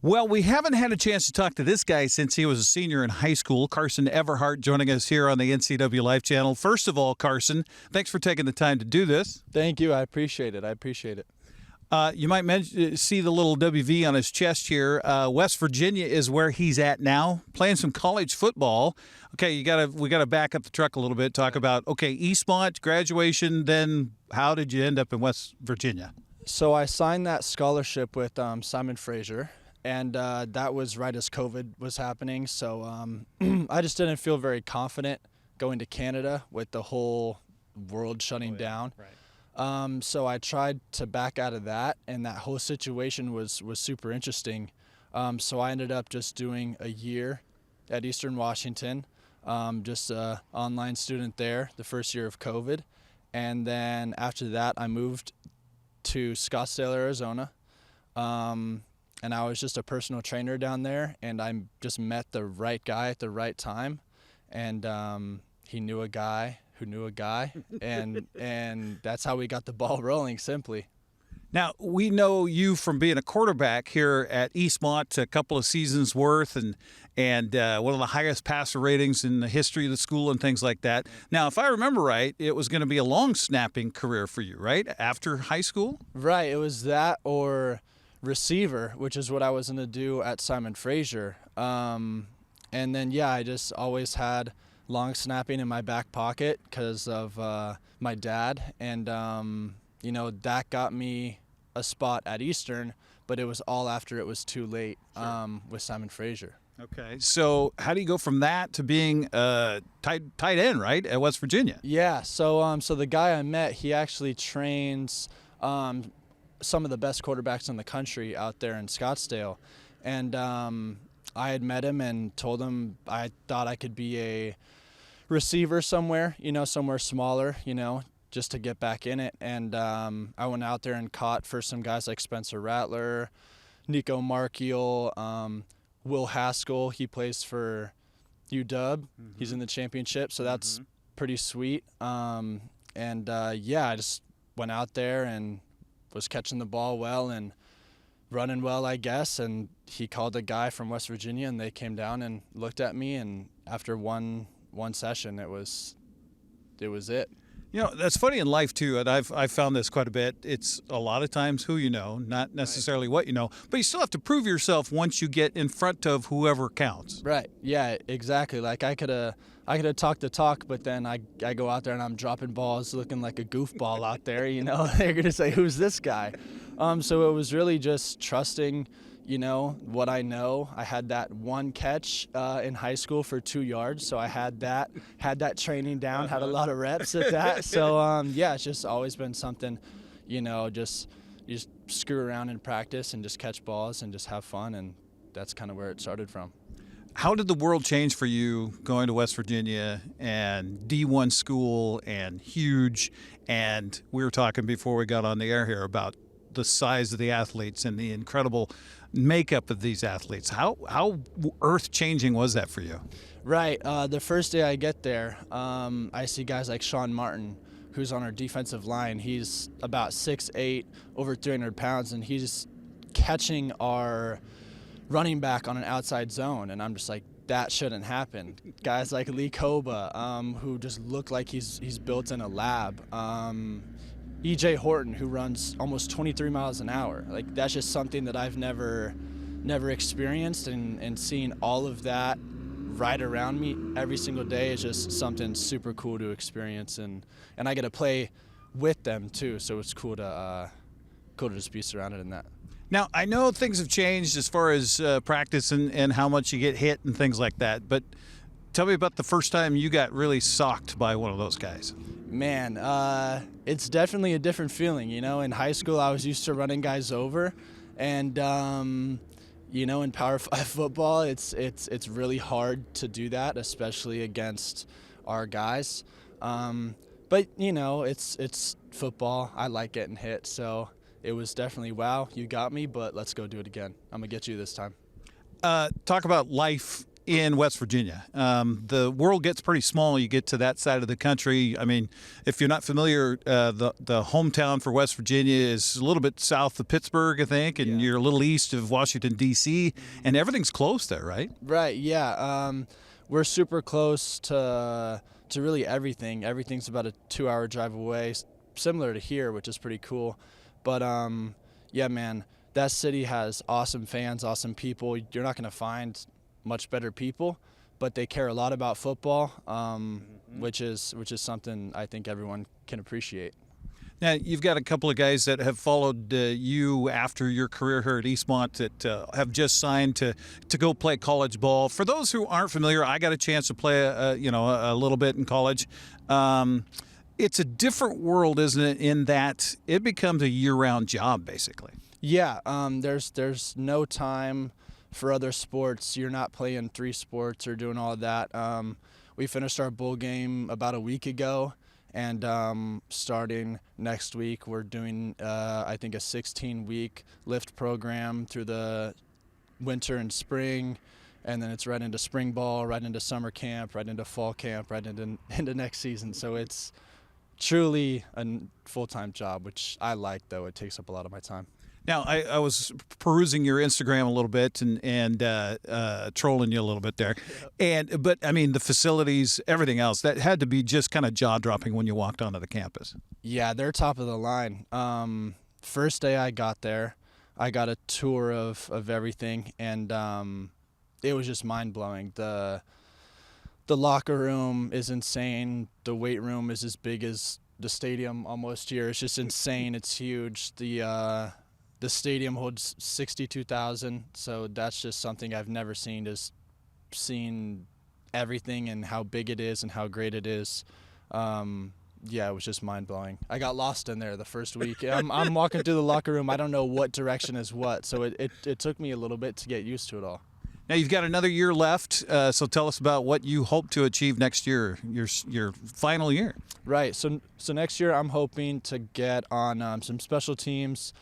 Well, we haven't had a chance to talk to this guy since he was a senior in high school. Carson Everhart joining us here on the NCWLIFE channel. First of all, Carson, thanks for taking the time to do this. Thank you. I appreciate it. You might see the little WV on his chest here. West Virginia is where he's at now, playing some college football. Okay, we gotta back up the truck a little bit. Talk about Eastmont graduation. Then how did you end up in West Virginia? So I signed that scholarship with Simon Fraser, and that was right as COVID was happening. So I just didn't feel very confident going to Canada with the whole world shutting down. Right. So I tried to back out of that, and that whole situation was super interesting. So I ended up just doing a year at Eastern Washington, just an online student there, the first year of COVID. And then after that, I moved to Scottsdale, Arizona. And I was just a personal trainer down there, and I just met the right guy at the right time. And he knew a guy who knew a guy, and that's how we got the ball rolling, simply. Now, we know you from being a quarterback here at Eastmont, a couple of seasons worth, and one of the highest passer ratings in the history of the school and things like that. Now, if I remember right, it was going to be a long snapping career for you, right, after high school? Right, it was that or receiver, which is what I was going to do at Simon Fraser. And then, yeah, I just always had long snapping in my back pocket because of my dad, and that got me a spot at Eastern, but it was all after it was too late. Sure. With Simon Fraser. Okay, so how do you go from that to being tight end, right, at West Virginia? Yeah, so the guy I met, he actually trains some of the best quarterbacks in the country out there in Scottsdale, and I had met him and told him I thought I could be a receiver somewhere, somewhere smaller, just to get back in it. And I went out there and caught for some guys like Spencer Rattler, Nico Markiel, Will Haskell. He plays for UW. Mm-hmm. He's in the championship, so that's pretty sweet. I just went out there and was catching the ball well and running well, I guess, and he called a guy from West Virginia, and they came down and looked at me, and after one session, it was it. That's funny in life too, and I've found this quite a bit. It's a lot of times who you know, not necessarily what you know, but you still have to prove yourself once you get in front of whoever counts. Right. Yeah. Exactly. Like I could have talked the talk, but then I go out there and I'm dropping balls, looking like a goofball out there. They're gonna say, "Who's this guy?" So it was really just trusting. What I know. I had that one catch in high school for 2 yards, so I had that training down, had a lot of reps at that. So it's just always been something, just screw around in practice and just catch balls and just have fun, and that's kind of where it started from. How did the world change for you going to West Virginia and D1 school and huge? And we were talking before we got on the air here about the size of the athletes and the incredible makeup of these athletes. How earth-changing was that for you? Right. The first day I get there, I see guys like Sean Martin, who's on our defensive line. He's about 6'8", over 300 pounds, and he's catching our running back on an outside zone, and I'm just like, that shouldn't happen. Guys like Lee Koba, who just look like he's built in a lab. E.J. Horton, who runs almost 23 miles an hour. Like, that's just something that I've never experienced, and seeing all of that right around me every single day is just something super cool to experience, and I get to play with them too, so it's cool to just be surrounded in that. Now, I know things have changed as far as practice and how much you get hit and things like that, but tell me about the first time you got really socked by one of those guys. Man, it's definitely a different feeling. In high school I was used to running guys over, and in Power 5 football it's really hard to do that, especially against our guys. But it's football. I like getting hit, so it was definitely, wow, you got me, but let's go do it again. I'm gonna get you this time. Talk about life in West Virginia. The world gets pretty small. You get to that side of the country. I mean, if you're not familiar, the hometown for West Virginia is a little bit south of Pittsburgh, I think, and you're a little east of Washington, D.C., and everything's close there, right? Right, yeah. We're super close to really everything. Everything's about a 2-hour drive away, similar to here, which is pretty cool. But, yeah, man, that city has awesome fans, awesome people. You're not going to find much better people, but they care a lot about football, which is something I think everyone can appreciate. Now, you've got a couple of guys that have followed you after your career here at Eastmont that have just signed to go play college ball. For those who aren't familiar, I got a chance to play a little bit in college. It's a different world, isn't it, in that it becomes a year-round job, basically. Yeah, there's no time for other sports. You're not playing 3 sports or doing all of that. We finished our bowl game about a week ago, and starting next week, we're doing, I think, a 16-week lift program through the winter and spring, and then it's right into spring ball, right into summer camp, right into fall camp, right into next season. So it's truly a full-time job, which I like, though. It takes up a lot of my time. Now, I was perusing your Instagram a little bit and trolling you a little bit there, but I mean the facilities, everything else, that had to be just kind of jaw dropping when you walked onto the campus. Yeah, they're top of the line. First day I got there, I got a tour of everything, and it was just mind blowing. The locker room is insane. The weight room is as big as the stadium almost here. It's just insane. It's huge. The stadium holds 62,000, so that's just something I've never seen, is seeing everything and how big it is and how great it is. Yeah, it was just mind-blowing. I got lost in there the first week. I'm walking through the locker room. I don't know what direction is what, so it took me a little bit to get used to it all. Now, you've got another year left, so tell us about what you hope to achieve next year, your final year. Right, so next year I'm hoping to get on some special teams,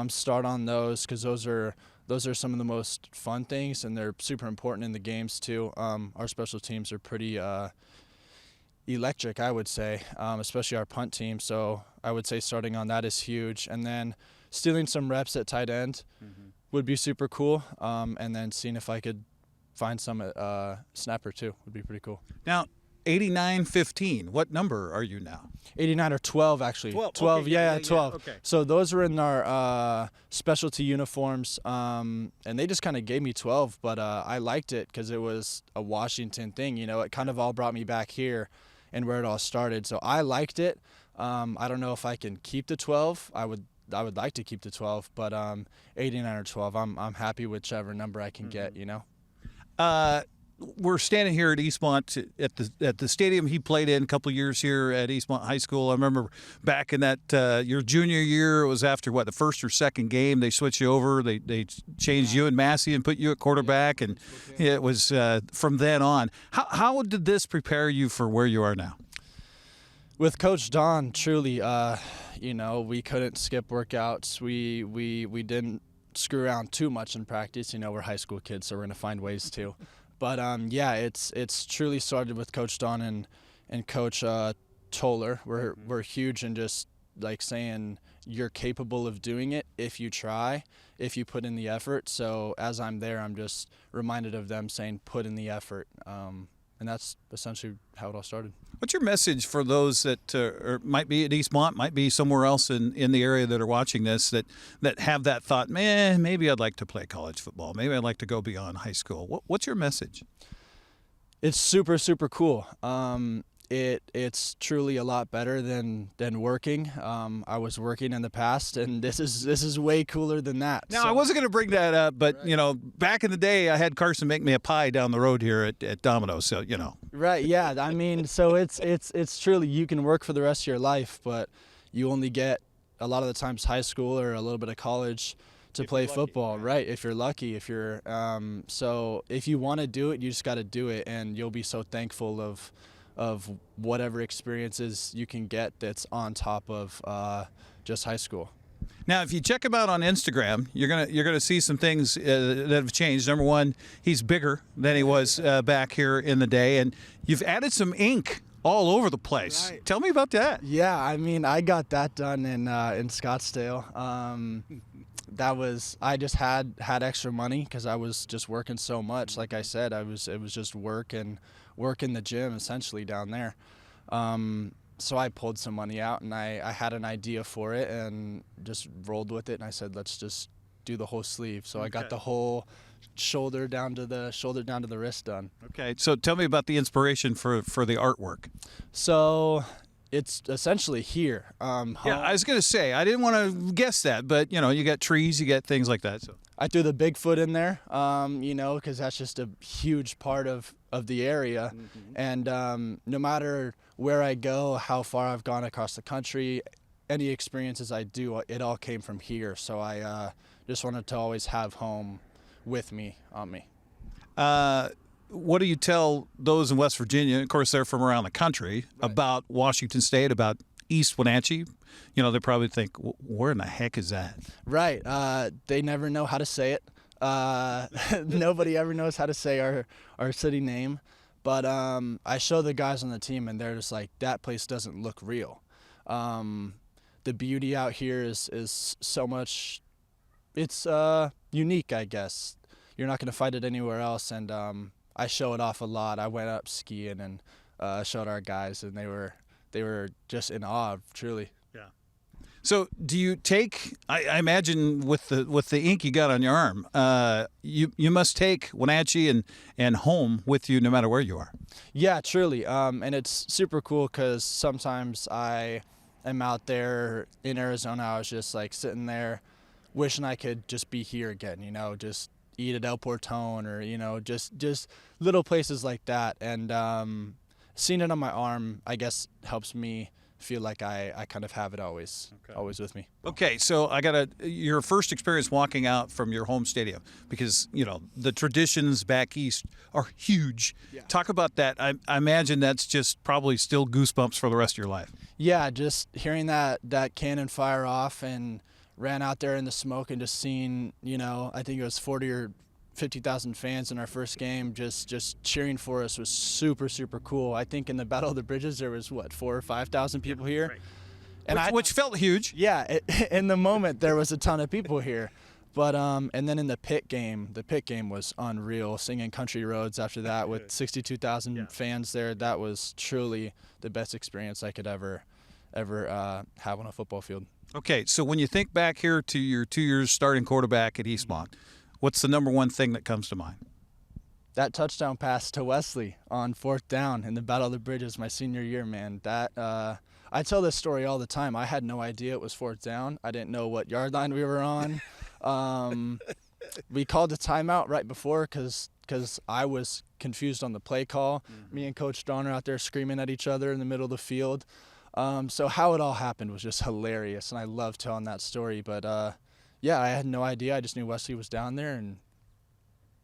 start on those, because those are some of the most fun things, and they're super important in the games too. Our special teams are pretty electric, I would say, especially our punt team. So I would say starting on that is huge, and then stealing some reps at tight end would be super cool, and then seeing if I could find some at snapper too would be pretty cool. Now, 89-15. What number are you now? 89 or 12, actually. 12, okay, yeah, 12. Yeah, okay. So those were in our specialty uniforms, and they just kind of gave me 12, but I liked it because it was a Washington thing. You know, it kind of all brought me back here and where it all started. So I liked it. I don't know if I can keep the 12. I would like to keep the 12, but 89 or 12, I'm happy whichever number I can get, you know. We're standing here at Eastmont at the stadium he played in a couple of years here at Eastmont High School. I remember back in that your junior year, it was after the first or second game they switched you over. They changed you and Massey and put you at quarterback, and it was from then on. How did this prepare you for where you are now? With Coach Don, truly, you know, we couldn't skip workouts. We didn't screw around too much in practice. You know, we're high school kids, so we're gonna find ways to. But yeah, it's truly started with Coach Don and Coach Toller. We're huge in just like saying you're capable of doing it if you try, if you put in the effort. So as I'm there, I'm just reminded of them saying put in the effort, and that's essentially how it all started. What's your message for those that might be at Eastmont, might be somewhere else in the area that are watching this, that have that thought, man, maybe I'd like to play college football. Maybe I'd like to go beyond high school. What's your message? It's super, super cool. It's truly a lot better than working. I was working in the past, and this is way cooler than that. Now, I wasn't going to bring that up, but right. You know, back in the day, I had Carson make me a pie down the road here at Domino's. So you know. Right. Yeah. I mean, so it's truly, you can work for the rest of your life, but you only get a lot of the times high school or a little bit of college to play football, right? If you're lucky, so if you want to do it, you just got to do it, and you'll be so thankful of whatever experiences you can get that's on top of just high school. Now, if you check him out on Instagram, you're gonna see some things that have changed. Number one, he's bigger than he was back here in the day, and you've added some ink all over the place. Right. Tell me about that. Yeah, I mean, I got that done in Scottsdale. I just had extra money because I was just working so much. Like I said, it was just work in the gym essentially down there. So I pulled some money out, and I had an idea for it and just rolled with it. And I said, let's just do the whole sleeve. So I got the whole shoulder down to the wrist done. Okay, so tell me about the inspiration for the artwork. So it's essentially here. Yeah, I was going to say, I didn't want to guess that, but, you got trees, you got things like that. So I threw the Bigfoot in there, because that's just a huge part of the area. And no matter where I go, how far I've gone across the country, any experiences I do, it all came from here. So I just wanted to always have home with me, on me. What do you tell those in West Virginia, of course they're from around the country, about Washington State, about East Wenatchee? They probably think, where in the heck is that? Right. They never know how to say it. Nobody ever knows how to say our city name. But I show the guys on the team, and they're just like, that place doesn't look real. The beauty out here is so much, it's unique, I guess. You're not going to find it anywhere else, and I show it off a lot. I went up skiing and showed our guys, and they were just in awe, truly. Yeah. So do you take? I imagine with the ink you got on your arm, you must take Wenatchee and home with you no matter where you are. Yeah, truly. And it's super cool because sometimes I am out there in Arizona. I was just like sitting there, wishing I could just be here again. Just eat at El Portone or just little places like that. And seeing it on my arm, I guess, helps me feel like I kind of have it always with me. Okay, so your first experience walking out from your home stadium, because the traditions back east are huge. Yeah. Talk about that. I imagine that's just probably still goosebumps for the rest of your life. Yeah, just hearing that cannon fire off, and ran out there in the smoke and just seeing, I think it was 40 or 50,000 fans in our first game just cheering for us was super, super cool. I think in the Battle of the Bridges there was 4,000 or 5,000 people here. Right. And which felt huge. Yeah, in the moment there was a ton of people here. But and then in the pit game was unreal. Singing Country Roads after that with 62,000 fans there. That was truly the best experience I could ever have on a football field. Okay, so when you think back here to your 2 years starting quarterback at Eastmont, what's the number one thing that comes to mind? That touchdown pass to Wesley on 4th down in the Battle of the Bridges my senior year, man. That I tell this story all the time. I had no idea it was 4th down. I didn't know what yard line we were on. We called a timeout right before because I was confused on the play call. Me and Coach Donner out there screaming at each other in the middle of the field. So how it all happened was just hilarious, and I love telling that story. But yeah, I had no idea. I just knew Wesley was down there, and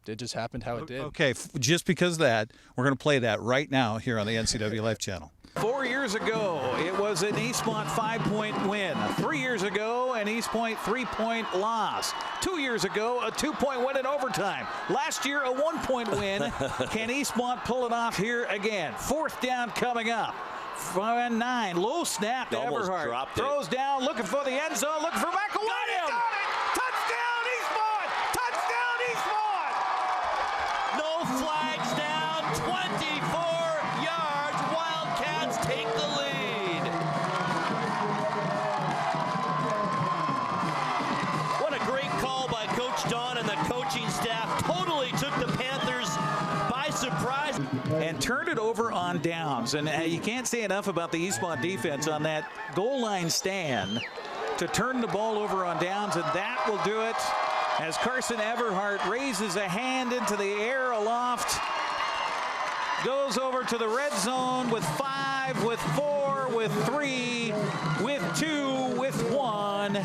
it just happened how it did. Okay, just because of that, we're going to play that right now here on the NCWLIFE channel. 4 years ago, it was an Eastmont 5-point win. 3 years ago, an East Point 3-point loss. 2 years ago, a 2-point win in overtime. Last year, a 1-point win. Can Eastmont pull it off here again? 4th down coming up. 9, low snap to Everhart. Throws down, looking for the end zone, looking for Michael Williams. Touchdown Eastmont! Touchdown Eastmont! No flags down, 24 yards. Wildcats take the lead. What a great call by Coach Don and the coaching staff. Totally took the Panthers by surprise. And turned it over on downs. And you can't say enough about the Eastmont defense on that goal line stand to turn the ball over on downs, and that will do it as Carson Everhart raises a hand into the air aloft, goes over to the red zone with 5, with 4, with 3, with 2, with 1. won,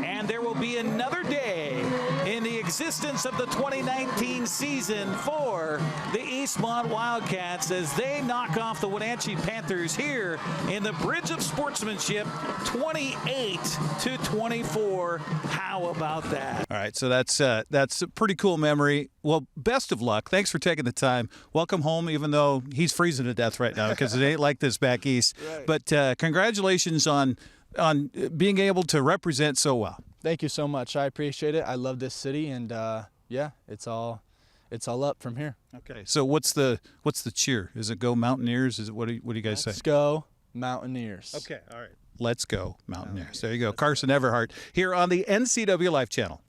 and there will be another day in the existence of the 2019 season for the Eastmont Wildcats as they knock off the Wenatchee Panthers here in the Bridge of Sportsmanship, 28-24. How about that? All right, so that's a pretty cool memory. Well, best of luck. Thanks for taking the time. Welcome home, even though he's freezing to death right now because it ain't like this back east. Right. But congratulations on being able to represent so well. Thank you so much. I appreciate it. I love this city, and yeah, it's all up from here. Okay. So what's the cheer? Is it go Mountaineers? Is it what do you guys say? Let's go Mountaineers. Okay. All right. Let's go Mountaineers. There you go. Carson Everhart here on the NCWLIFE channel.